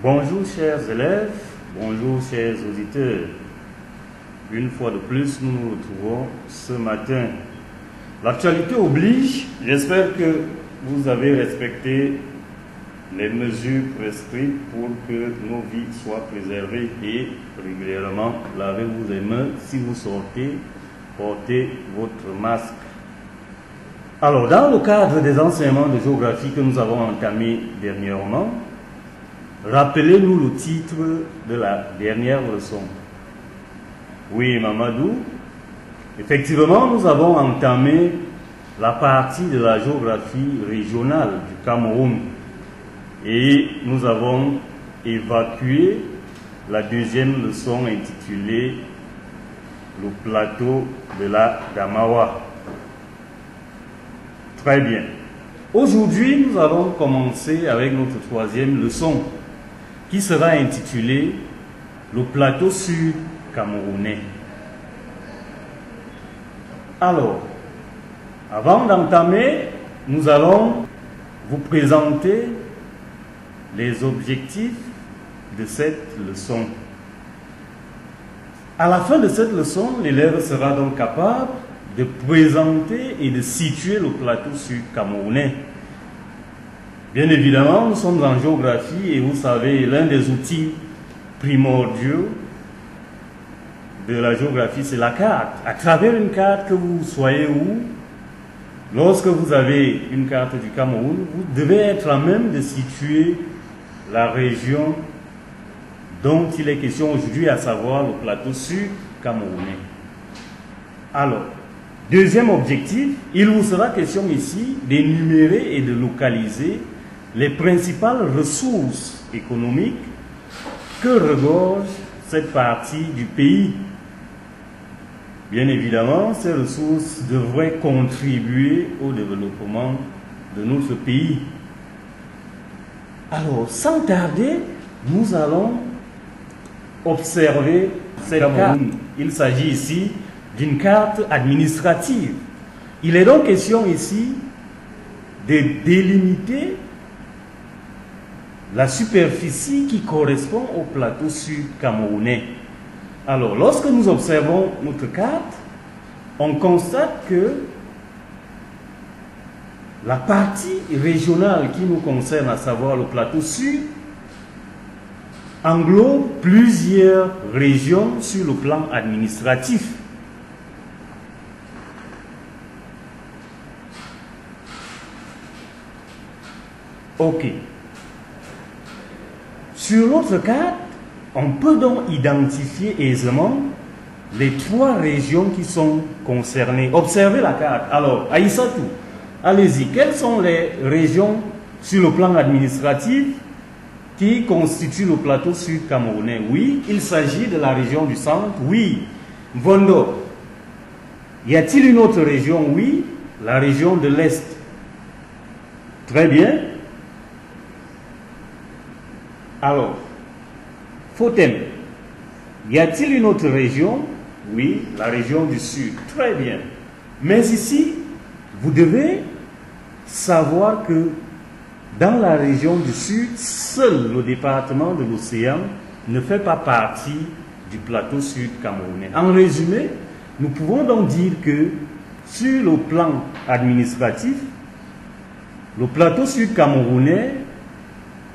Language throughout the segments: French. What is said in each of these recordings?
Bonjour chers élèves, bonjour chers auditeurs. Une fois de plus, nous nous retrouvons ce matin. L'actualité oblige, j'espère que vous avez respecté les mesures prescrites pour que nos vies soient préservées et régulièrement lavez-vous les mains. Si vous sortez, portez votre masque. Alors, dans le cadre des enseignements de géographie que nous avons entamés dernièrement, rappelez-nous le titre de la dernière leçon. Oui, Mamadou. Effectivement, nous avons entamé la partie de la géographie régionale du Cameroun et nous avons évacué la deuxième leçon intitulée le plateau de la Damawa. Très bien. Aujourd'hui, nous allons commencer avec notre troisième leçon qui sera intitulée le plateau sud camerounais. Alors, avant d'entamer, nous allons vous présenter les objectifs de cette leçon. À la fin de cette leçon, l'élève sera donc capable de présenter et de situer le plateau sud camerounais. Bien évidemment, nous sommes en géographie et vous savez, l'un des outils primordiaux de la géographie, c'est la carte. À travers une carte, que vous soyez où, lorsque vous avez une carte du Cameroun, vous devez être à même de situer la région dont il est question aujourd'hui, à savoir le plateau sud camerounais. Alors, deuxième objectif, il vous sera question ici d'énumérer et de localiser les principales ressources économiques que regorge cette partie du pays. Bien évidemment, ces ressources devraient contribuer au développement de notre pays. Alors, sans tarder, nous allons observer cette carte. Il s'agit ici d'une carte administrative. Il est donc question ici de délimiter la superficie qui correspond au plateau sud camerounais. Alors, lorsque nous observons notre carte, on constate que la partie régionale qui nous concerne, à savoir le plateau sud, englobe plusieurs régions sur le plan administratif. Ok. Sur notre carte, on peut donc identifier aisément les trois régions qui sont concernées. Observez la carte. Alors, Aïssatou, allez-y. Quelles sont les régions sur le plan administratif qui constituent le plateau sud camerounais? Oui, il s'agit de la région du centre. Oui. Vondo. Y a-t-il une autre région? Oui, la région de l'Est. Très bien. Alors, Fotem, y a-t-il une autre région? Oui, la région du Sud. Très bien. Mais ici, vous devez savoir que dans la région du Sud, seul le département de l'Océan ne fait pas partie du plateau sud camerounais. En résumé, nous pouvons donc dire que sur le plan administratif, le plateau sud camerounais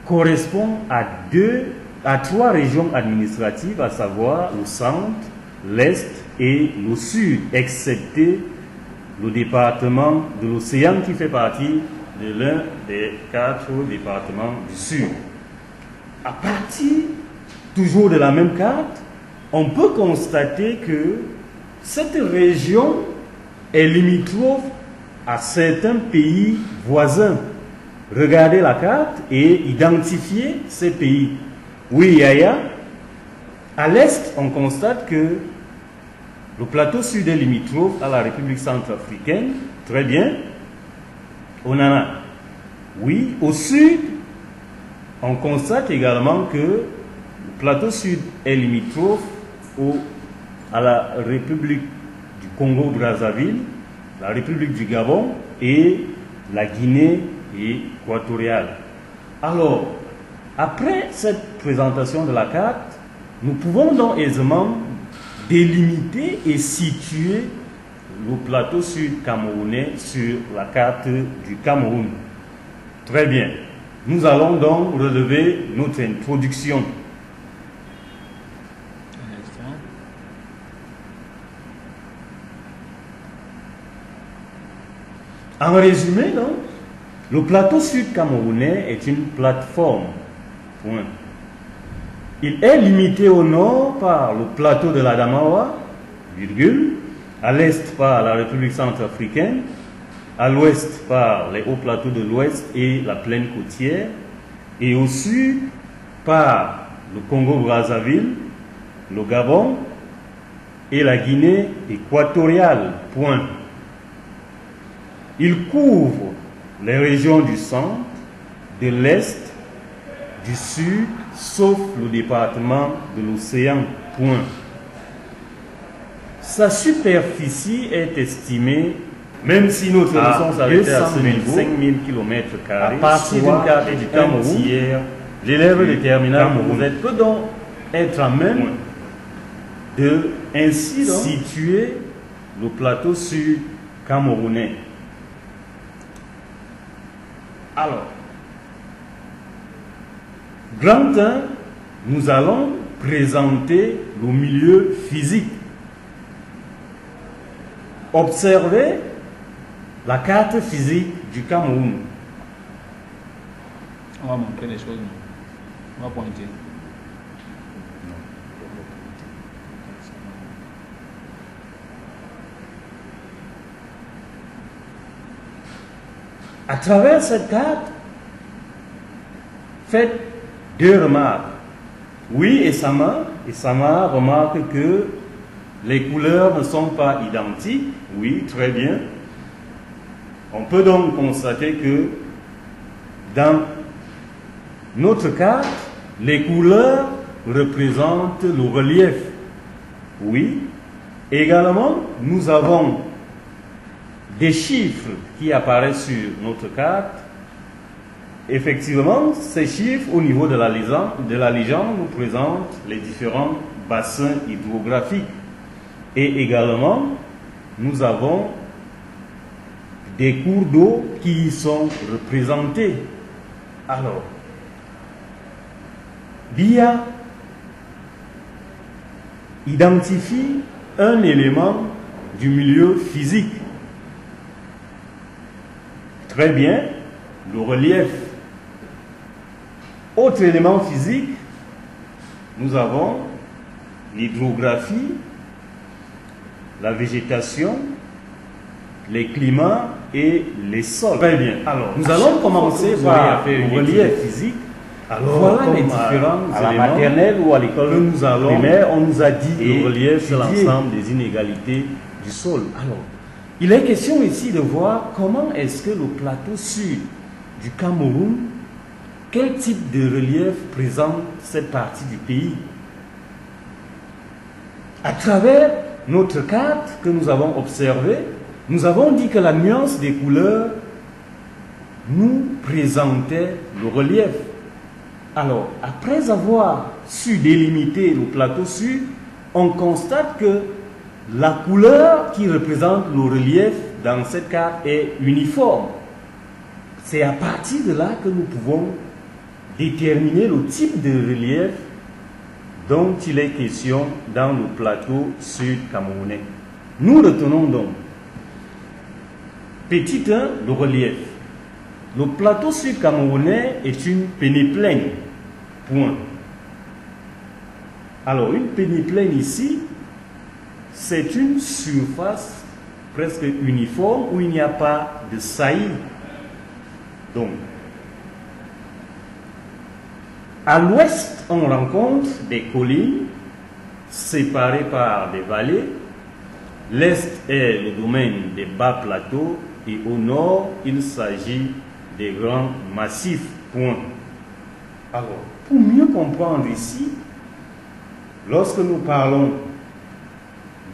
correspond à trois régions administratives, à savoir le centre, l'est et le sud, excepté le département de l'Océan qui fait partie de l'un des 4 départements du sud. À partir toujours de la même carte, on peut constater que cette région est limitrophe à certains pays voisins. Regardez la carte et identifiez ces pays. Oui, Yaya, à l'est, on constate que le plateau sud est limitrophe à la République centrafricaine. Très bien. On en a. Oui, au sud, on constate également que le plateau sud est limitrophe à la République du Congo-Brazzaville, la République du Gabon et la Guinée équatoriale. Alors, après cette présentation de la carte, nous pouvons donc aisément délimiter et situer le plateau sud camerounais sur la carte du Cameroun. Très bien. Nous allons donc relever notre introduction. En résumé, donc, le plateau sud camerounais est une plateforme. Point. Il est limité au nord par le plateau de l'Adamawa, virgule, à l'est par la République centrafricaine, à l'ouest par les hauts plateaux de l'ouest et la plaine côtière, et au sud par le Congo-Brazzaville, le Gabon et la Guinée équatoriale. Point. Il couvre les régions du centre, de l'est, du sud, sauf le département de l'Océan. Point. Sa superficie est estimée, même si notre leçon s'arrêtait à 225 000 km², à partir d'une carte du Cameroun, l'élève de terminale peut donc être à même de ainsi situer le plateau sud camerounais. Alors, grand 1, nous allons présenter le milieu physique. Observez la carte physique du Cameroun. On va montrer les choses. On va pointer. À travers cette carte, faites 2 remarques. Oui, et Sama remarque que les couleurs ne sont pas identiques. Oui, très bien. On peut donc constater que dans notre carte, les couleurs représentent le relief. Oui. Également, nous avons des chiffres qui apparaissent sur notre carte. Effectivement, ces chiffres au niveau de la légende nous présentent les différents bassins hydrographiques. Et également, nous avons des cours d'eau qui y sont représentés. Alors, BIA identifie un élément du milieu physique. Très bien, le relief. Autre élément physique, nous avons l'hydrographie, la végétation, les climats et les sols. Très bien. Alors, nous allons commencer par le relief physique. Alors, voilà les différents à la maternelle ou à l'école primaire, on nous a dit que le relief, c'est l'ensemble des inégalités du sol. Alors, il est question ici de voir comment est-ce que le plateau sud du Cameroun, quel type de relief présente cette partie du pays. À travers notre carte que nous avons observée, nous avons dit que la nuance des couleurs nous présentait le relief. Alors, après avoir su délimiter le plateau sud, on constate que la couleur qui représente le relief dans cette carte est uniforme. C'est à partir de là que nous pouvons déterminer le type de relief dont il est question dans le plateau sud-camerounais. Nous retenons donc petit 1, le relief. Le plateau sud-camerounais est une pénéplaine. Point. Alors, une pénéplaine ici, c'est une surface presque uniforme où il n'y a pas de saillie. Donc, à l'ouest, on rencontre des collines séparées par des vallées. L'est est le domaine des bas plateaux et au nord, il s'agit des grands massifs. Point. Alors, pour mieux comprendre ici, lorsque nous parlons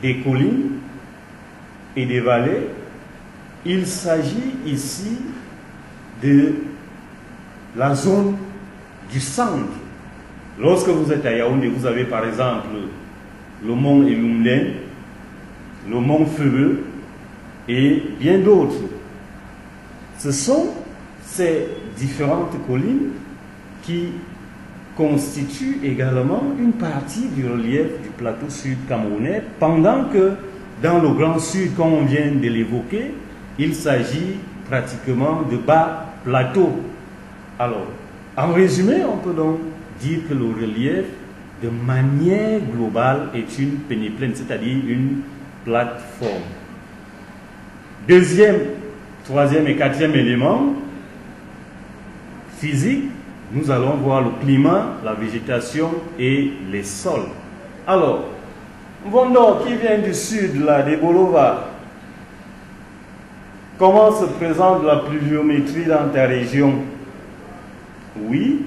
des collines et des vallées, il s'agit ici de la zone du centre. Lorsque vous êtes à Yaoundé, vous avez par exemple le mont Elumlen, le mont Feu et bien d'autres. Ce sont ces différentes collines qui constituent également une partie du relief du plateau sud-camerounais, pendant que dans le Grand Sud, comme on vient de l'évoquer, il s'agit pratiquement de bas plateaux. Alors, en résumé, on peut donc dire que le relief, de manière globale, est une pénéplaine, c'est-à-dire une plateforme. Deuxième, troisième et quatrième élément physique, nous allons voir le climat, la végétation et les sols. Alors, Vondo qui vient du sud, là, des Bolova, comment se présente la pluviométrie dans ta région? Oui,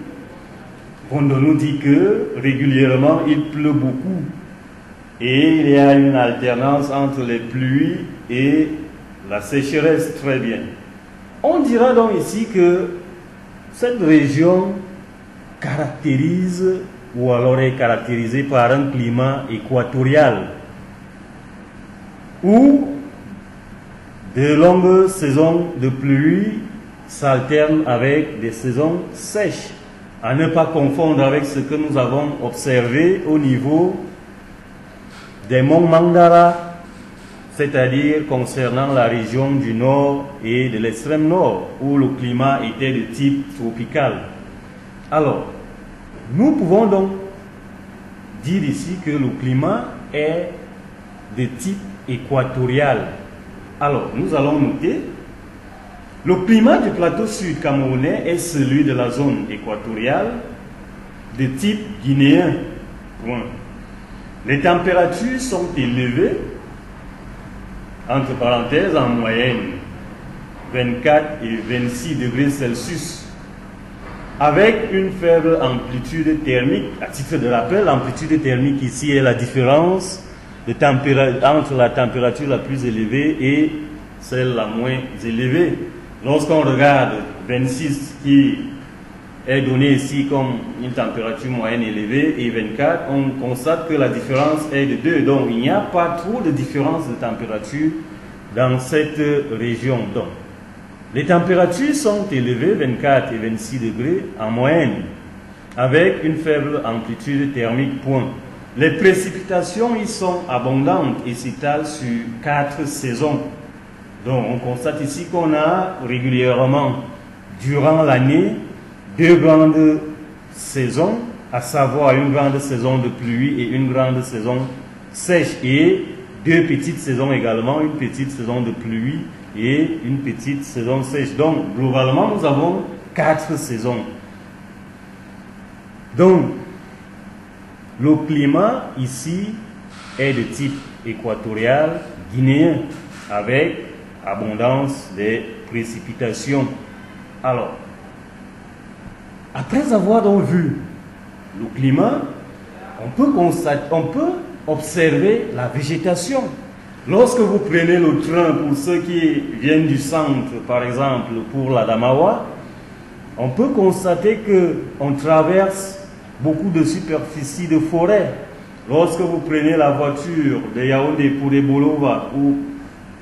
Vondo nous dit que régulièrement il pleut beaucoup et il y a une alternance entre les pluies et la sécheresse. Très bien. On dira donc ici que cette région caractérise ou alors est caractérisée par un climat équatorial où de longues saisons de pluie s'alternent avec des saisons sèches, à ne pas confondre avec ce que nous avons observé au niveau des monts Mangara, c'est-à-dire concernant la région du nord et de l'extrême nord, où le climat était de type tropical. Alors, nous pouvons donc dire ici que le climat est de type équatorial. Alors, nous allons noter, le climat du plateau sud-camerounais est celui de la zone équatoriale de type guinéen. Point. Les températures sont élevées, entre parenthèses, en moyenne 24 et 26 degrés Celsius, avec une faible amplitude thermique. À titre de rappel, l'amplitude thermique ici est la différence de entre la température la plus élevée et celle la moins élevée. Lorsqu'on regarde 26 qui est donné ici comme une température moyenne élevée et 24, on constate que la différence est de 2. Donc il n'y a pas trop de différence de température dans cette région. Donc les températures sont élevées, 24 et 26 degrés en moyenne, avec une faible amplitude thermique. Point. Les précipitations y sont abondantes et s'étalent sur 4 saisons. Donc on constate ici qu'on a régulièrement, durant l'année, 2 grandes saisons, à savoir une grande saison de pluie et une grande saison sèche, et 2 petites saisons également, une petite saison de pluie et une petite saison sèche. Donc globalement nous avons 4 saisons. Donc le climat ici est de type équatorial guinéen, avec abondance des précipitations. Alors, après avoir donc vu le climat, on peut observer la végétation. Lorsque vous prenez le train, pour ceux qui viennent du centre, par exemple, pour l'Adamawa, on peut constater qu'on traverse beaucoup de superficies de forêt. lorsque vous prenez la voiture de Yaoundé pour les Bolova ou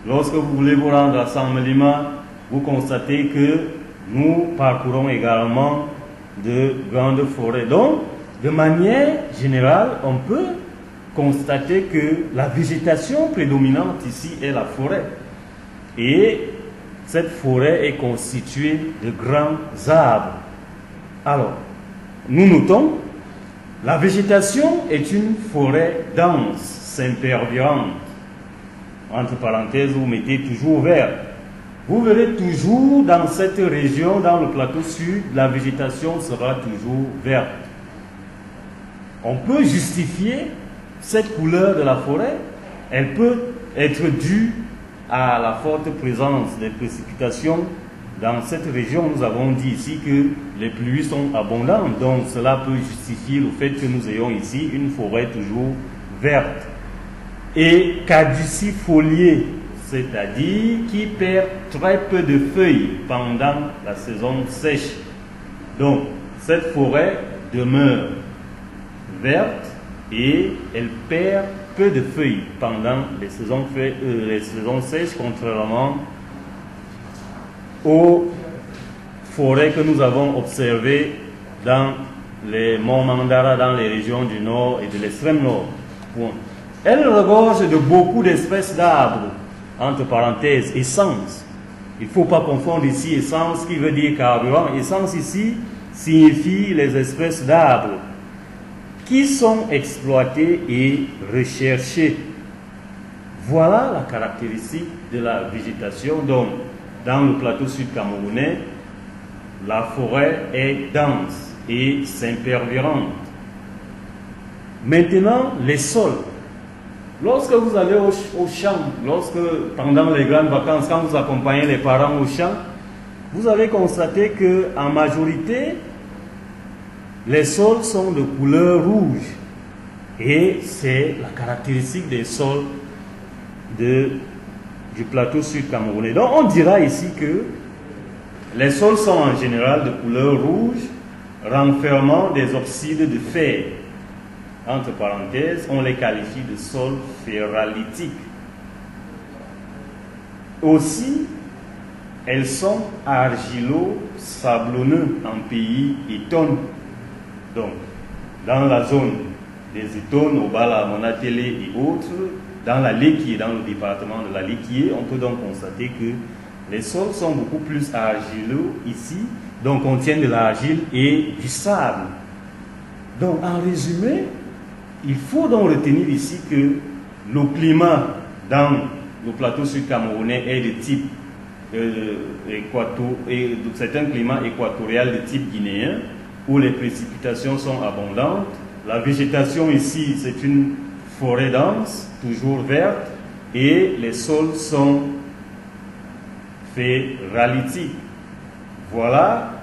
lorsque vous voulez vous rendre à Saint-Melima, vous constatez que nous parcourons également de grandes forêts. Donc, de manière générale, on peut constater que la végétation prédominante ici est la forêt. Et cette forêt est constituée de grands arbres. Alors, nous notons, la végétation est une forêt dense, s'impervirante. Entre parenthèses, vous mettez toujours vert. Vous verrez toujours dans cette région, dans le plateau sud, la végétation sera toujours verte. On peut justifier cette couleur de la forêt. Elle peut être due à la forte présence des précipitations. Dans cette région, nous avons dit ici que les pluies sont abondantes. Donc cela peut justifier le fait que nous ayons ici une forêt toujours verte. Et caducifoliée, c'est-à-dire qui perd très peu de feuilles pendant la saison sèche. Donc, cette forêt demeure verte et elle perd peu de feuilles pendant les saisons sèches, contrairement aux forêts que nous avons observées dans les monts Mandara, dans les régions du nord et de l'extrême nord. Point. Elle regorge de beaucoup d'espèces d'arbres, entre parenthèses, essence. Il ne faut pas confondre ici essence qui veut dire carburant. Essence ici signifie les espèces d'arbres qui sont exploitées et recherchées. Voilà la caractéristique de la végétation. Donc, dans le plateau sud-camerounais, la forêt est dense et s'impervirante. Maintenant, les sols. Lorsque vous allez au champ, pendant les grandes vacances, quand vous accompagnez les parents au champ, vous allez constater qu'en majorité, les sols sont de couleur rouge. Et c'est la caractéristique des sols du plateau sud-camerounais. Donc on dira ici que les sols sont en général de couleur rouge, renfermant des oxydes de fer. Entre parenthèses, on les qualifie de sols ferralitiques. Aussi, elles sont argilo-sablonneux en pays Iton. Donc, dans la zone des Iton, au Bala, Monatélé et autres, dans la Léquié, dans le département de la Léquié, on peut donc constater que les sols sont beaucoup plus argileux ici, donc contiennent de l'argile et du sable. Donc, en résumé, il faut donc retenir ici que le climat dans le plateau sud-camerounais est de type c'est un climat équatorial de type guinéen où les précipitations sont abondantes. La végétation ici, c'est une forêt dense, toujours verte, et les sols sont ferralitiques. Voilà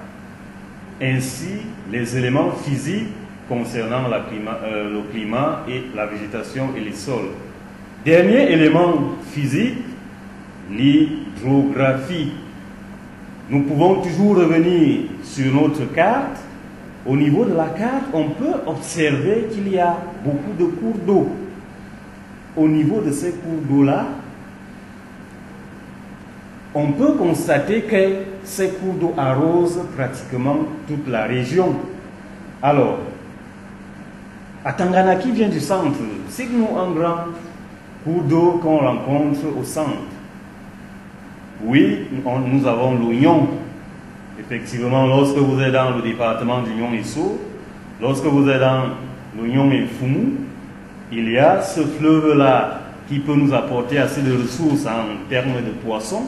ainsi les éléments physiques concernant le climat et la végétation et les sols. Dernier élément physique, l'hydrographie. Nous pouvons toujours revenir sur notre carte. Au niveau de la carte, on peut observer qu'il y a beaucoup de cours d'eau. Au niveau de ces cours d'eau-là, on peut constater que ces cours d'eau arrosent pratiquement toute la région. Alors, à Tangana, qui vient du centre, signe-nous un grand cours d'eau qu'on rencontre au centre. Oui, nous avons l'Oignon. Effectivement, lorsque vous êtes dans le département d'Union et Sceaux, lorsque vous êtes dans l'Oignon et Foumou, il y a ce fleuve-là qui peut nous apporter assez de ressources en termes de poissons,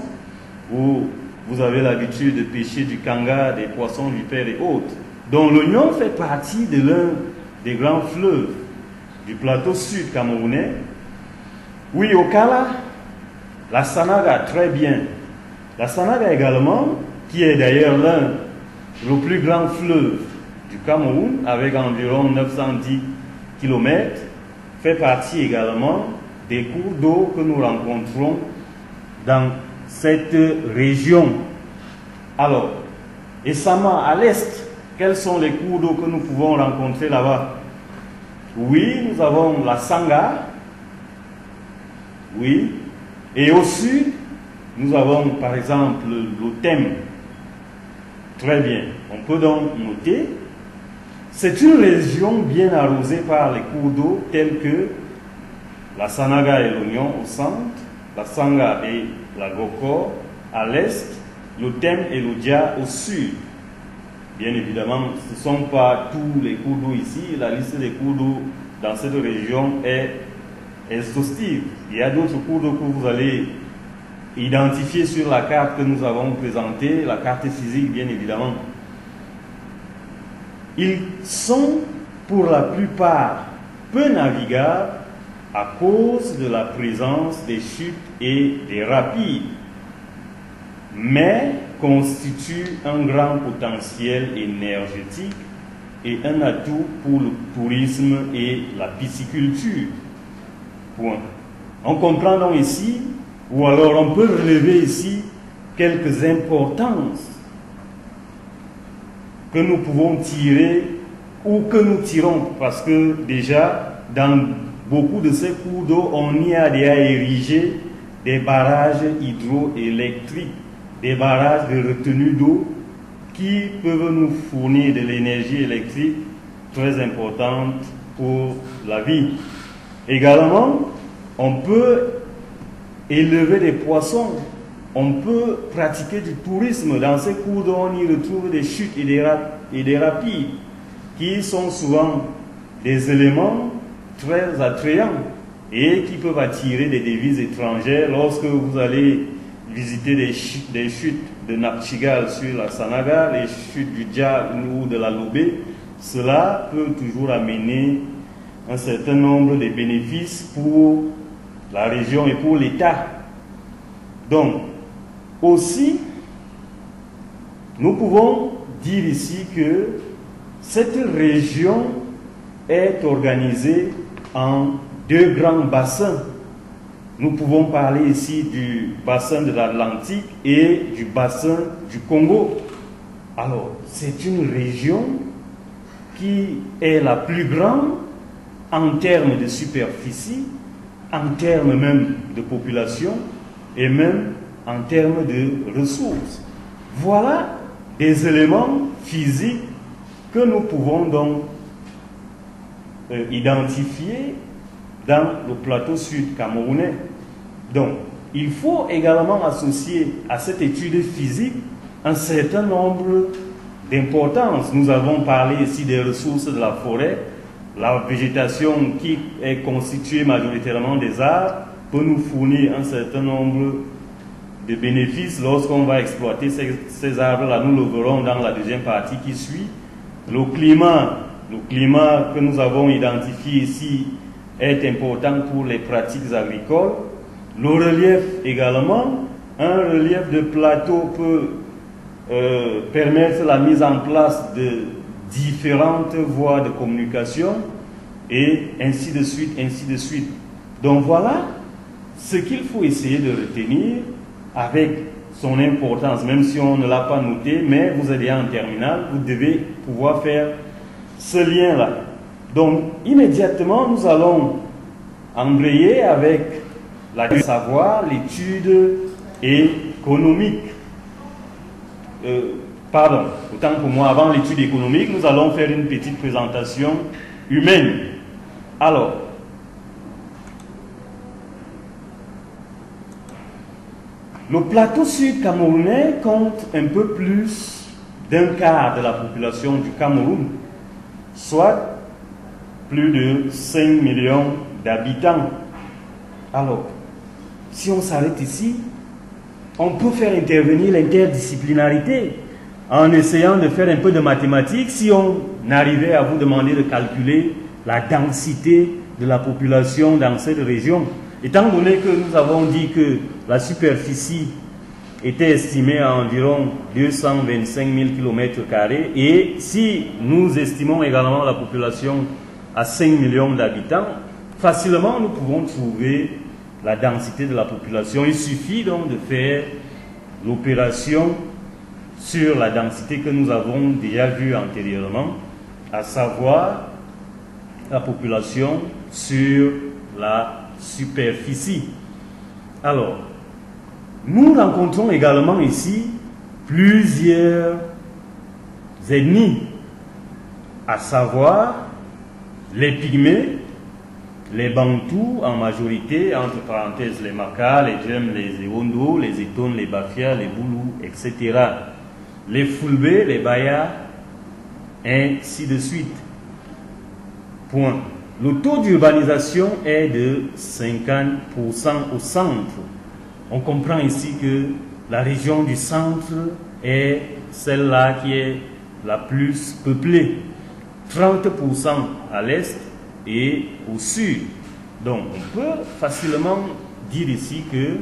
où vous avez l'habitude de pêcher du kanga, des poissons vipères et autres. Donc l'Oignon fait partie de l'un des grands fleuves du plateau sud camerounais. Oui, au Kala, la Sanaga, très bien. La Sanaga également, qui est d'ailleurs le plus grand fleuve du Cameroun, avec environ 910 km, fait partie également des cours d'eau que nous rencontrons dans cette région. Alors, et Sama, à l'est, quels sont les cours d'eau que nous pouvons rencontrer là-bas? Oui, nous avons la Sangha. Oui. Et au sud, nous avons par exemple l'Otem. Très bien. On peut donc noter. C'est une région bien arrosée par les cours d'eau tels que la Sanaga et l'Oignon au centre, la Sangha et la Gokor à l'est, l'Otem et l'Odia au sud. Bien évidemment, ce ne sont pas tous les cours d'eau ici. La liste des cours d'eau dans cette région est exhaustive. Il y a d'autres cours d'eau que vous allez identifier sur la carte que nous avons présentée, la carte physique bien évidemment. Ils sont pour la plupart peu navigables à cause de la présence des chutes et des rapides, mais constituent un grand potentiel énergétique et un atout pour le tourisme et la pisciculture. Point. On comprend donc ici, ou alors on peut relever ici quelques importances que nous pouvons tirer ou que nous tirons, parce que déjà dans beaucoup de ces cours d'eau, on y a déjà érigé des barrages hydroélectriques, des barrages de retenue d'eau qui peuvent nous fournir de l'énergie électrique très importante pour la vie. Également, on peut élever des poissons, on peut pratiquer du tourisme. Dans ces cours d'eau, on y retrouve des chutes et des rapides qui sont souvent des éléments très attrayants et qui peuvent attirer des devises étrangères. Lorsque vous allez visiter des chutes de Napchigal sur la Sanaga, les chutes du Dja ou de la Lobé, cela peut toujours amener un certain nombre de bénéfices pour la région et pour l'État. Donc, aussi, nous pouvons dire ici que cette région est organisée en deux grands bassins. Nous pouvons parler ici du bassin de l'Atlantique et du bassin du Congo. Alors, c'est une région qui est la plus grande en termes de superficie, en termes même de population et même en termes de ressources. Voilà des éléments physiques que nous pouvons donc identifier dans le plateau sud camerounais. Donc, il faut également associer à cette étude physique un certain nombre d'importances. Nous avons parlé ici des ressources de la forêt. La végétation qui est constituée majoritairement des arbres peut nous fournir un certain nombre de bénéfices lorsqu'on va exploiter ces arbres-là. Nous le verrons dans la deuxième partie qui suit. Le climat que nous avons identifié ici est important pour les pratiques agricoles. Le relief également, un relief de plateau peut permettre la mise en place de différentes voies de communication et ainsi de suite, ainsi de suite. Donc voilà ce qu'il faut essayer de retenir avec son importance, même si on ne l'a pas noté, mais vous êtes en terminale, vous devez pouvoir faire ce lien-là. Donc immédiatement, nous allons embrayer avec la savoir, l'étude économique. Pardon, autant pour moi, avant l'étude économique, nous allons faire une petite présentation humaine. Alors, le plateau sud camerounais compte un peu plus d'un quart de la population du Cameroun, soit plus de 5 millions d'habitants. Alors, si on s'arrête ici, on peut faire intervenir l'interdisciplinarité en essayant de faire un peu de mathématiques. Si on arrivait à vous demander de calculer la densité de la population dans cette région, étant donné que nous avons dit que la superficie était estimée à environ 225 000 km², et si nous estimons également la population à 5 millions d'habitants, facilement nous pouvons trouver la densité de la population. Il suffit donc de faire l'opération sur la densité que nous avons déjà vue antérieurement, à savoir la population sur la superficie. Alors, nous rencontrons également ici plusieurs ethnies, à savoir les Pygmées, les Bantous en majorité, entre parenthèses les Makas, les Djem, les Ewondo, les Etones, les Bafia, les Boulous, etc. Les Fulbé, les Baya, ainsi de suite. Point. Le taux d'urbanisation est de 50% au centre. On comprend ici que la région du centre est celle-là qui est la plus peuplée. 30% à l'est et au sud. Donc on peut facilement dire ici que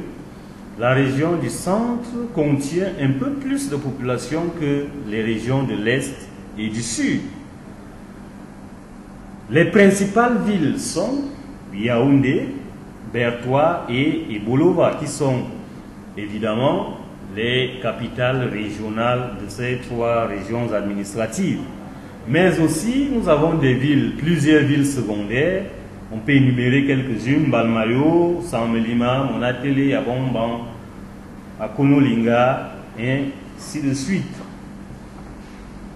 la région du centre contient un peu plus de population que les régions de l'est et du sud. Les principales villes sont Yaoundé, Bertoua et Bolova, qui sont évidemment les capitales régionales de ces trois régions administratives. Mais aussi, nous avons des villes, plusieurs villes secondaires. On peut énumérer quelques-unes: Balmayo, Samelima, Monatele, Abomban, Akonolinga, et ainsi de suite.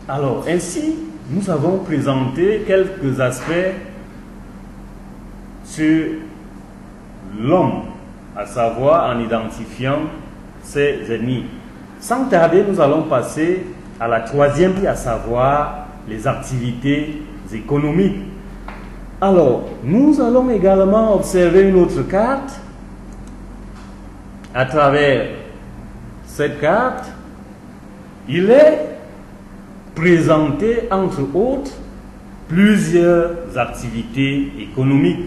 Alors, ainsi, nous avons présenté quelques aspects sur l'homme, à savoir en identifiant ses ethnies. Sans tarder, nous allons passer à la troisième, à savoir les activités économiques. Alors, nous allons également observer une autre carte. À travers cette carte, il est présenté, entre autres, plusieurs activités économiques.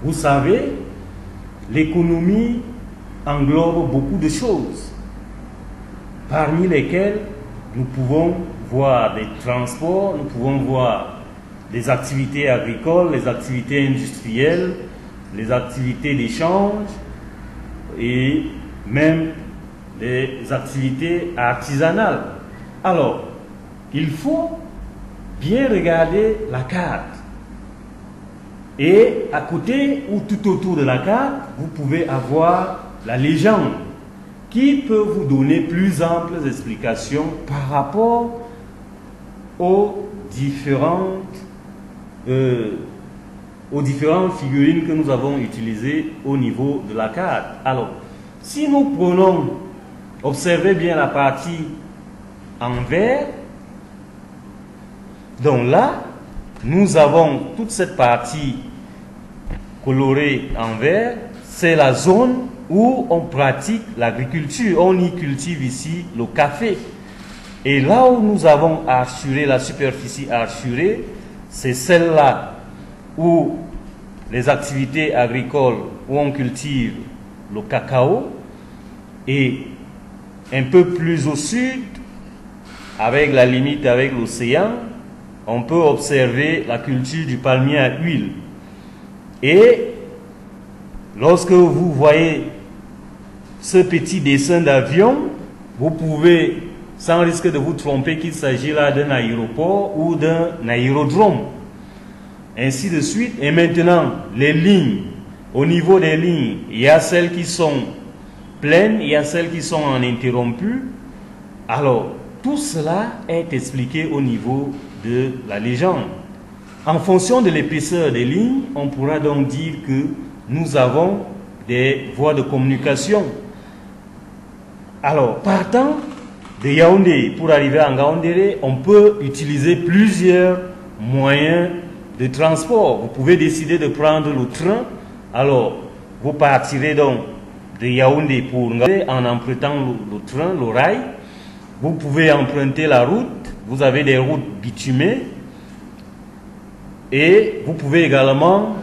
Vous savez, l'économie englobe beaucoup de choses, parmi lesquelles nous pouvons voir des transports, nous pouvons voir les activités agricoles, les activités industrielles, les activités d'échange et même les activités artisanales. Alors, il faut bien regarder la carte. Et à côté ou tout autour de la carte, vous pouvez avoir la légende qui peut vous donner plus amples explications par rapport aux différentes figurines que nous avons utilisées au niveau de la carte. Alors, si nous prenons, observez bien la partie en vert, donc là, nous avons toute cette partie colorée en vert, c'est la zone où on pratique l'agriculture. On y cultive ici le café. Et là où nous avons archuré, la superficie archurée, c'est celle-là où les activités agricoles, où on cultive le cacao. Et un peu plus au sud, avec la limite avec l'océan, on peut observer la culture du palmier à huile. Et lorsque vous voyez ce petit dessin d'avion, vous pouvez, sans risque de vous tromper, qu'il s'agit là d'un aéroport ou d'un aérodrome. Ainsi de suite. Et maintenant, les lignes. Au niveau des lignes, il y a celles qui sont pleines, il y a celles qui sont en interrompues. Alors, tout cela est expliqué au niveau de la légende. En fonction de l'épaisseur des lignes, on pourra donc dire que nous avons des voies de communication. Alors, partant de Yaoundé pour arriver à Ngaoundéré, on peut utiliser plusieurs moyens de transport. Vous pouvez décider de prendre le train. Alors, vous partirez donc de Yaoundé pour Ngaoundéré en empruntant le train, le rail. Vous pouvez emprunter la route. Vous avez des routes bitumées. Et vous pouvez également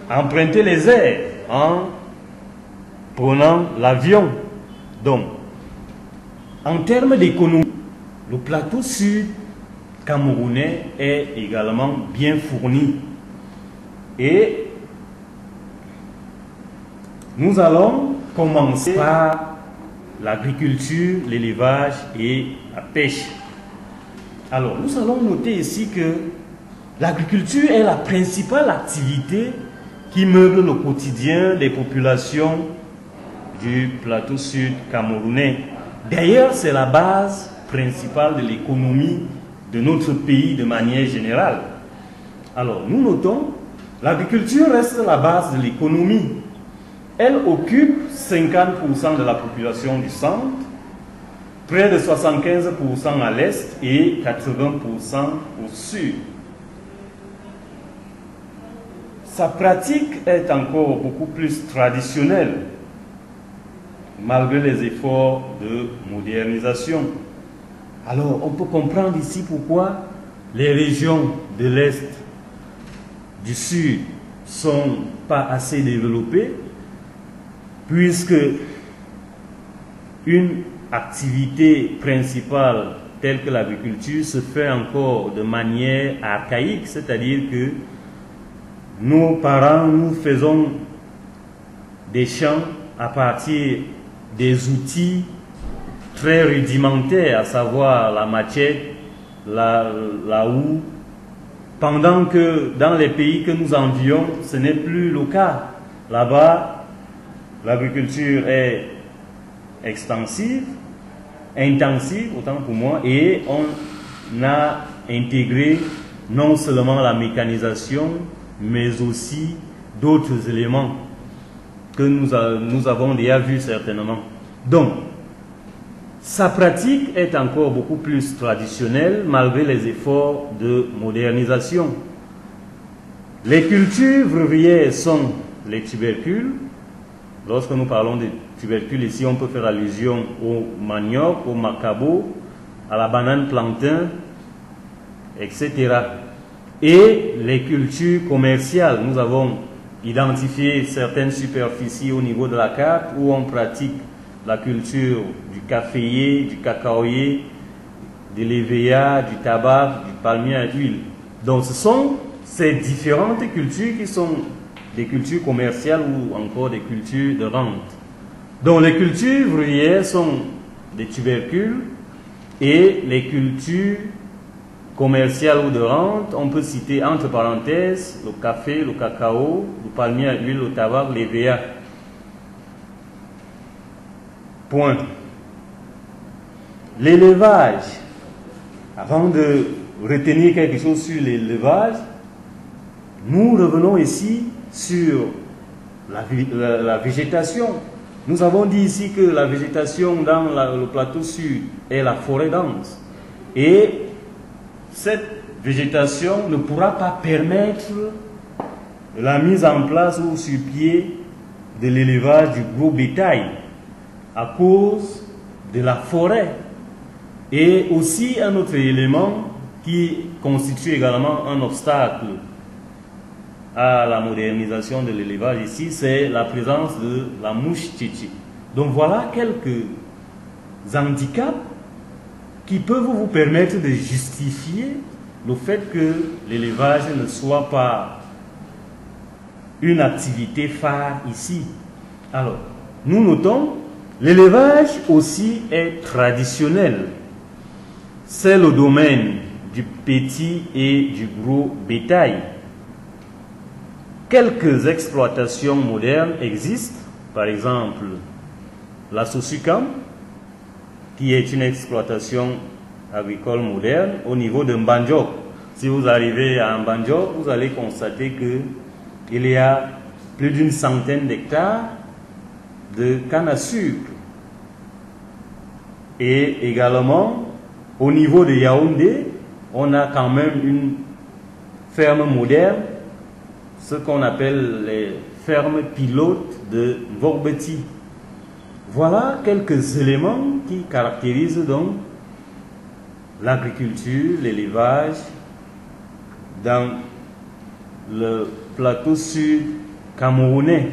emprunter les airs en prenant l'avion. Donc, en termes d'économie, le plateau sud camerounais est également bien fourni. Et nous allons commencer par l'agriculture, l'élevage et la pêche. Alors, nous allons noter ici que l'agriculture est la principale activité qui meuble le quotidien des populations du plateau sud camerounais. D'ailleurs, c'est la base principale de l'économie de notre pays de manière générale. Alors, nous notons, l'agriculture reste la base de l'économie. Elle occupe 50% de la population du centre, près de 75% à l'est et 80% au sud. Sa pratique est encore beaucoup plus traditionnelle, malgré les efforts de modernisation. Alors, on peut comprendre ici pourquoi les régions de l'Est, du Sud, ne sont pas assez développées, puisque une activité principale telle que l'agriculture se fait encore de manière archaïque, c'est-à-dire que nos parents, nous faisons des champs à partir des outils très rudimentaires, à savoir la machette, la houe, pendant que dans les pays que nous envions, ce n'est plus le cas. Là-bas, l'agriculture est extensive, intensive, autant pour moi, et on a intégré non seulement la mécanisation, mais aussi d'autres éléments que nous avons déjà vus certainement. Donc, sa pratique est encore beaucoup plus traditionnelle malgré les efforts de modernisation. Les cultures vivrières sont les tubercules. Lorsque nous parlons de tubercules, ici on peut faire allusion au manioc, au macabo, à la banane plantain, etc. Et les cultures commerciales, nous avons identifié certaines superficies au niveau de la carte où on pratique la culture du caféier, du cacaoyer, de l'hévéa, du tabac, du palmier à huile. Donc ce sont ces différentes cultures qui sont des cultures commerciales ou encore des cultures de rente. Donc les cultures vivrières sont des tubercules et les cultures commerciales ou de rente, on peut citer entre parenthèses le café, le cacao, le palmier à huile, le tabac, l'hévéa. Point. L'élevage. Avant de retenir quelque chose sur l'élevage, nous revenons ici sur la végétation. Nous avons dit ici que la végétation dans le plateau sud est la forêt dense. Et cette végétation ne pourra pas permettre la mise en place ou sur pied de l'élevage du gros bétail à cause de la forêt. Et aussi un autre élément qui constitue également un obstacle à la modernisation de l'élevage ici, c'est la présence de la mouche tchétché. Donc voilà quelques handicaps qui peuvent vous permettre de justifier le fait que l'élevage ne soit pas une activité phare ici. Alors, nous notons, l'élevage aussi est traditionnel. C'est le domaine du petit et du gros bétail. Quelques exploitations modernes existent, par exemple la Sosucam, qui est une exploitation agricole moderne au niveau de Mbandjok. Si vous arrivez à Mbandjok, vous allez constater qu'il y a plus d'une centaine d'hectares de canne à sucre. Et également, au niveau de Yaoundé, on a quand même une ferme moderne, ce qu'on appelle les fermes pilotes de Vorbeti. Voilà quelques éléments qui caractérisent donc l'agriculture, l'élevage dans le plateau sud camerounais.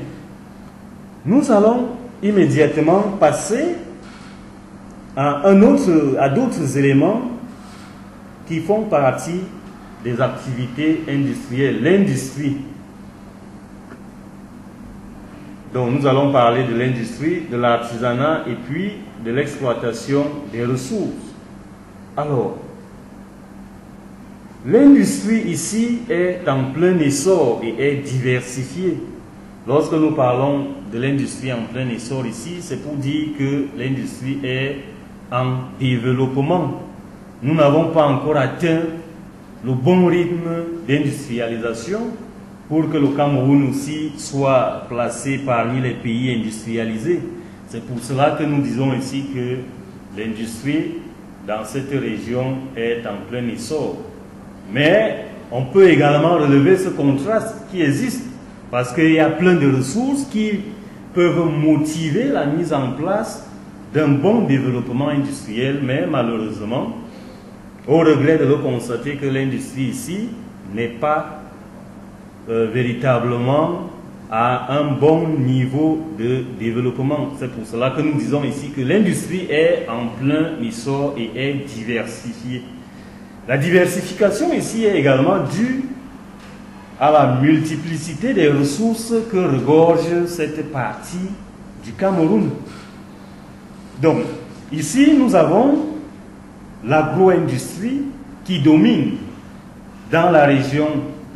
Nous allons immédiatement passer à d'autres éléments qui font partie des activités industrielles, l'industrie. Donc nous allons parler de l'industrie, de l'artisanat et puis de l'exploitation des ressources. Alors, L'industrie ici est en plein essor et est diversifiée. Lorsque nous parlons de l'industrie en plein essor ici, c'est pour dire que l'industrie est en développement. Nous n'avons pas encore atteint le bon rythme d'industrialisation pour que le Cameroun aussi soit placé parmi les pays industrialisés. C'est pour cela que nous disons ici que l'industrie dans cette région est en plein essor. Mais on peut également relever ce contraste qui existe parce qu'il y a plein de ressources qui peuvent motiver la mise en place d'un bon développement industriel, mais malheureusement, au regret de le constater que l'industrie ici n'est pas véritablement à un bon niveau de développement. C'est pour cela que nous disons ici que l'industrie est en plein essor et est diversifiée. La diversification ici est également due à la multiplicité des ressources que regorge cette partie du Cameroun. Donc, ici, nous avons l'agro-industrie qui domine dans la région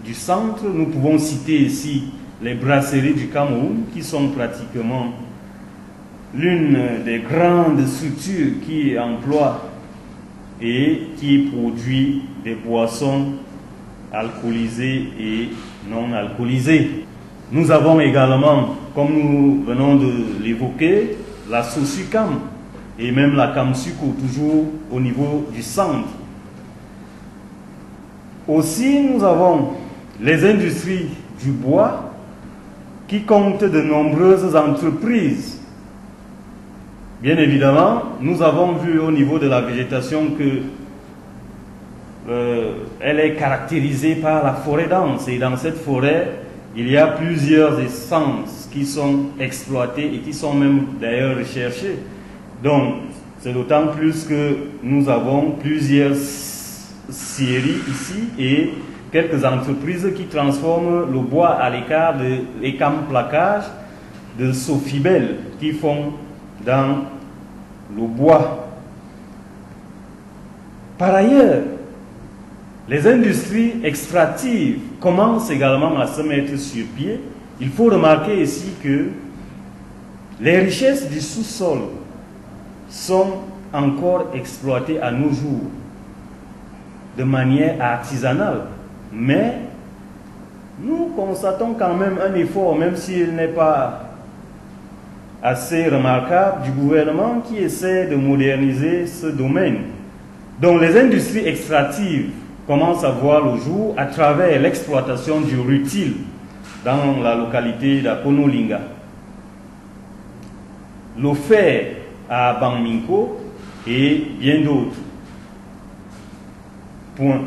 du centre. Nous pouvons citer ici les brasseries du Cameroun qui sont pratiquement l'une des grandes structures qui emploient et qui produit des boissons alcoolisées et non alcoolisées. Nous avons également, comme nous venons de l'évoquer, la Sosucam et même la Kamsuko, toujours au niveau du centre. Aussi, nous avons les industries du bois qui comptent de nombreuses entreprises. Bien évidemment, nous avons vu au niveau de la végétation que elle est caractérisée par la forêt dense. Et dans cette forêt, il y a plusieurs essences qui sont exploitées et qui sont même d'ailleurs recherchées. Donc, c'est d'autant plus que nous avons plusieurs scieries ici et quelques entreprises qui transforment le bois à l'écart de l'ECAM placage de Sofibel qui font dans le bois. Par ailleurs, les industries extractives commencent également à se mettre sur pied. Il faut remarquer ici que les richesses du sous-sol sont encore exploitées à nos jours de manière artisanale. Mais nous constatons quand même un effort, même s'il n'est pas assez remarquable, du gouvernement qui essaie de moderniser ce domaine. Donc les industries extractives commencent à voir le jour à travers l'exploitation du rutile dans la localité d'Akonolinga. Le fer à Bangminko et bien d'autres. Point.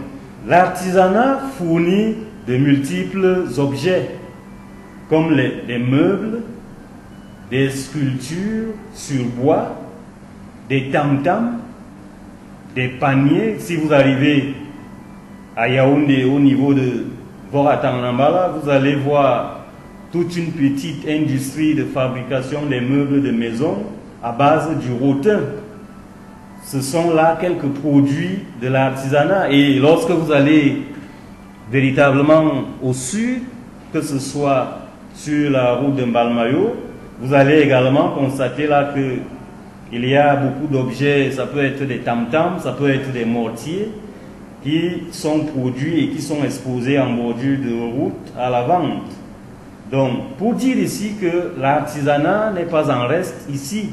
L'artisanat fournit de multiples objets comme des meubles, des sculptures sur bois, des tam-tams, des paniers. Si vous arrivez à Yaoundé au niveau de Voratangnambala, vous allez voir toute une petite industrie de fabrication des meubles de maison à base du rotin. Ce sont là quelques produits de l'artisanat. Et lorsque vous allez véritablement au sud, que ce soit sur la route de Mbalmayo, vous allez également constater là qu'il y a beaucoup d'objets. Ça peut être des tam-tams, ça peut être des mortiers qui sont produits et qui sont exposés en bordure de route à la vente. Donc, pour dire ici que l'artisanat n'est pas en reste ici,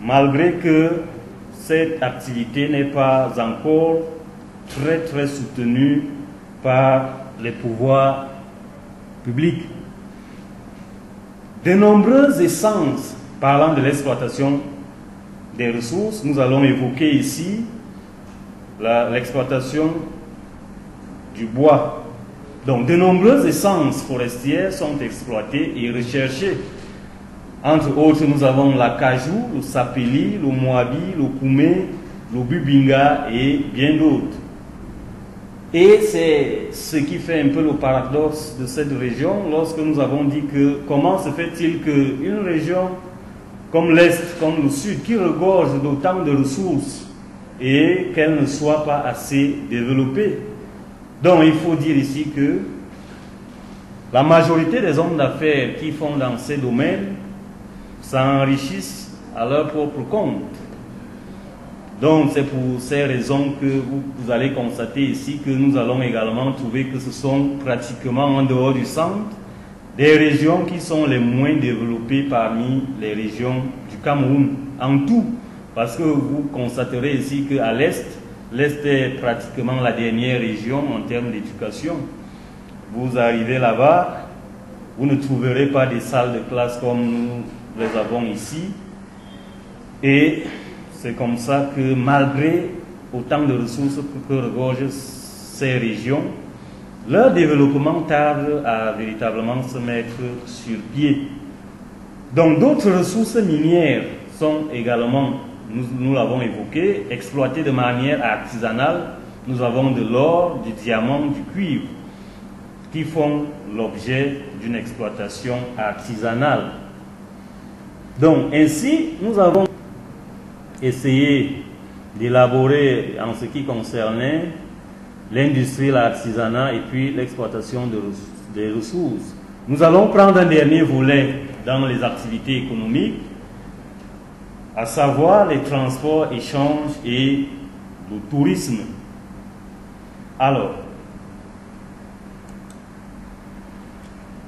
malgré que cette activité n'est pas encore très soutenue par les pouvoirs publics. De nombreuses essences parlant de l'exploitation des ressources, nous allons évoquer ici l'exploitation du bois. Donc, de nombreuses essences forestières sont exploitées et recherchées. Entre autres, nous avons la cajou, le sapeli, le moabi, le koumé, le bubinga et bien d'autres. Et c'est ce qui fait un peu le paradoxe de cette région lorsque nous avons dit que comment se fait-il qu'une région comme l'Est, comme le Sud, qui regorge d'autant de ressources et qu'elle ne soit pas assez développée. Donc il faut dire ici que la majorité des hommes d'affaires qui font dans ces domaines s'enrichissent à leur propre compte. Donc c'est pour ces raisons que vous allez constater ici que nous allons également trouver que ce sont pratiquement en dehors du centre des régions qui sont les moins développées parmi les régions du Cameroun en tout. Parce que vous constaterez ici qu'à l'Est, l'Est est pratiquement la dernière région en termes d'éducation. Vous arrivez là-bas, vous ne trouverez pas des salles de classe comme nous les avons ici. Et c'est comme ça que malgré autant de ressources que regorgent ces régions, leur développement tarde à véritablement se mettre sur pied. Donc d'autres ressources minières sont également, nous l'avons évoqué, exploitées de manière artisanale. Nous avons de l'or, du diamant, du cuivre, qui font l'objet d'une exploitation artisanale. Donc ainsi, nous avons essayé d'élaborer en ce qui concernait l'industrie, l'artisanat et puis l'exploitation des ressources. Nous allons prendre un dernier volet dans les activités économiques, à savoir les transports, échanges et le tourisme. Alors,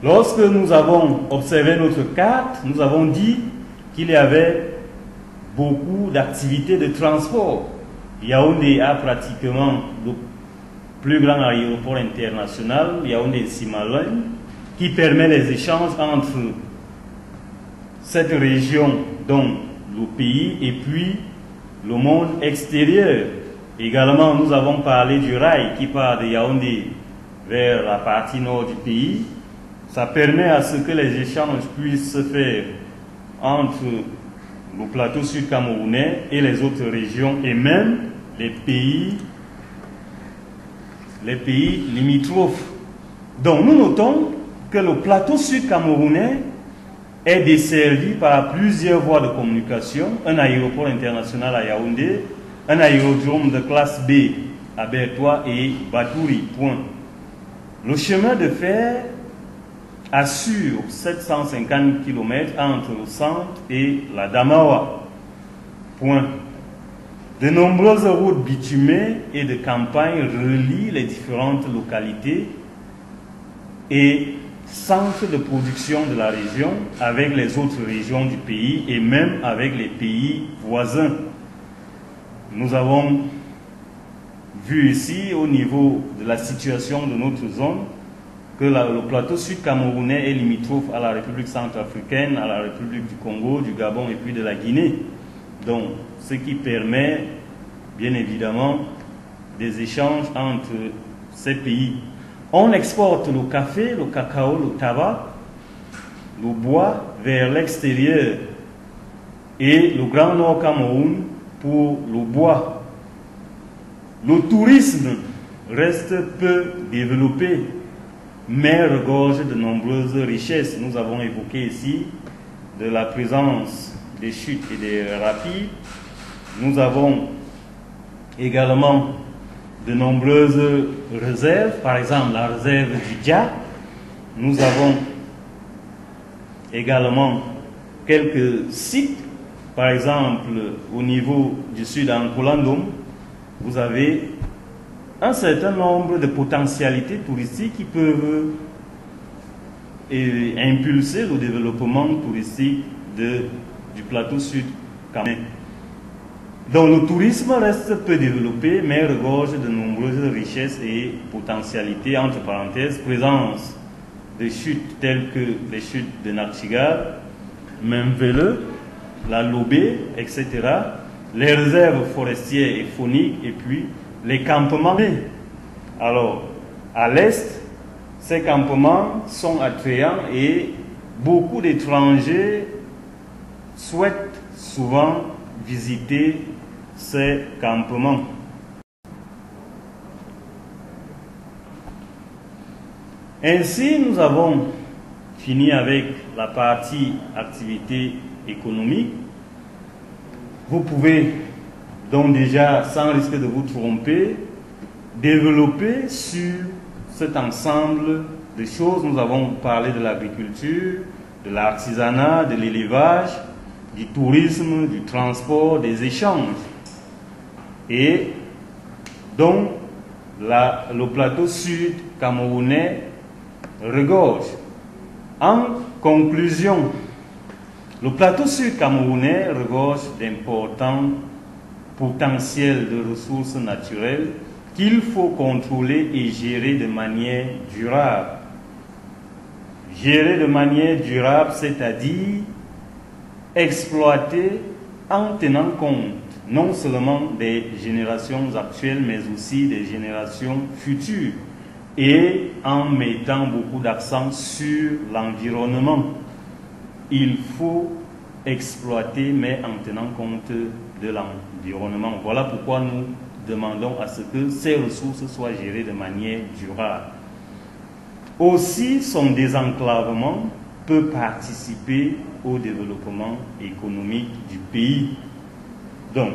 lorsque nous avons observé notre carte, nous avons dit qu'il y avait beaucoup d'activités de transport. Yaoundé a pratiquement le plus grand aéroport international, Yaoundé-Simalone, qui permet les échanges entre cette région, donc le pays, et puis le monde extérieur. Également, nous avons parlé du rail qui part de Yaoundé vers la partie nord du pays. Ça permet à ce que les échanges puissent se faire entre le plateau sud-camerounais et les autres régions et même les pays limitrophes. Donc nous notons que le plateau sud-camerounais est desservi par plusieurs voies de communication, un aéroport international à Yaoundé, un aérodrome de classe B à Bertois et Batouri, point. Le chemin de fer assure 750 km entre le centre et la Damawa, point. De nombreuses routes bitumées et de campagne relient les différentes localités et centres de production de la région avec les autres régions du pays et même avec les pays voisins. Nous avons vu ici au niveau de la situation de notre zone que le plateau sud-camerounais est limitrophe à la République centrafricaine, à la République du Congo, du Gabon et puis de la Guinée. Donc, ce qui permet, bien évidemment, des échanges entre ces pays. On exporte le café, le cacao, le tabac, le bois vers l'extérieur et le Grand Nord Cameroun pour le bois. Le tourisme reste peu développé, mais regorge de nombreuses richesses. Nous avons évoqué ici de la présence des chutes et des rapides. Nous avons également de nombreuses réserves, par exemple la réserve du Dia. Nous avons également quelques sites, par exemple au niveau du sud en Kolandom, vous avez un certain nombre de potentialités touristiques qui peuvent impulser le développement touristique du plateau sud camerounais. Donc le tourisme reste peu développé, mais regorge de nombreuses richesses et potentialités, entre parenthèses, présence de chutes telles que les chutes de Nakchigal, Memvele, la Lobé, etc., les réserves forestières et fauniques, et puis les campements. Alors, à l'est, ces campements sont attrayants et beaucoup d'étrangers souhaitent souvent visiter ces campements. Ainsi, nous avons fini avec la partie activité économique. Vous pouvez donc déjà, sans risque de vous tromper, développer sur cet ensemble de choses. Nous avons parlé de l'agriculture, de l'artisanat, de l'élevage, du tourisme, du transport, des échanges. Et donc, le plateau sud camerounais regorge. En conclusion, le plateau sud camerounais regorge d'importants potentiels de ressources naturelles qu'il faut contrôler et gérer de manière durable. Gérer de manière durable, c'est-à-dire exploiter en tenant compte non seulement des générations actuelles, mais aussi des générations futures, et en mettant beaucoup d'accent sur l'environnement. Il faut exploiter, mais en tenant compte de l'environnement. Voilà pourquoi nous demandons à ce que ces ressources soient gérées de manière durable. Aussi, son désenclavement peut participer au développement économique du pays. Donc,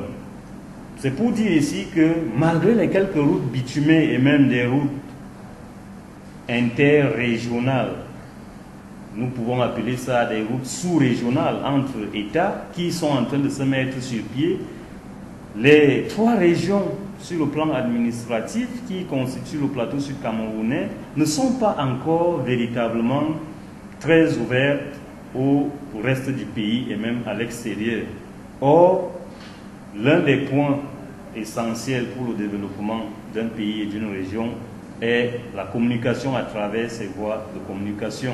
c'est pour dire ici que malgré les quelques routes bitumées et même des routes interrégionales, nous pouvons appeler ça des routes sous-régionales entre États qui sont en train de se mettre sur pied, les 3 régions sur le plan administratif qui constituent le plateau sud camerounais ne sont pas encore véritablement très ouvertes au reste du pays et même à l'extérieur. Or, l'un des points essentiels pour le développement d'un pays et d'une région est la communication à travers ces voies de communication.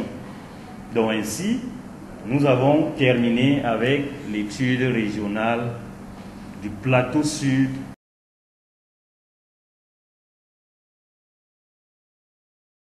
Donc ainsi, nous avons terminé avec l'étude régionale du plateau sud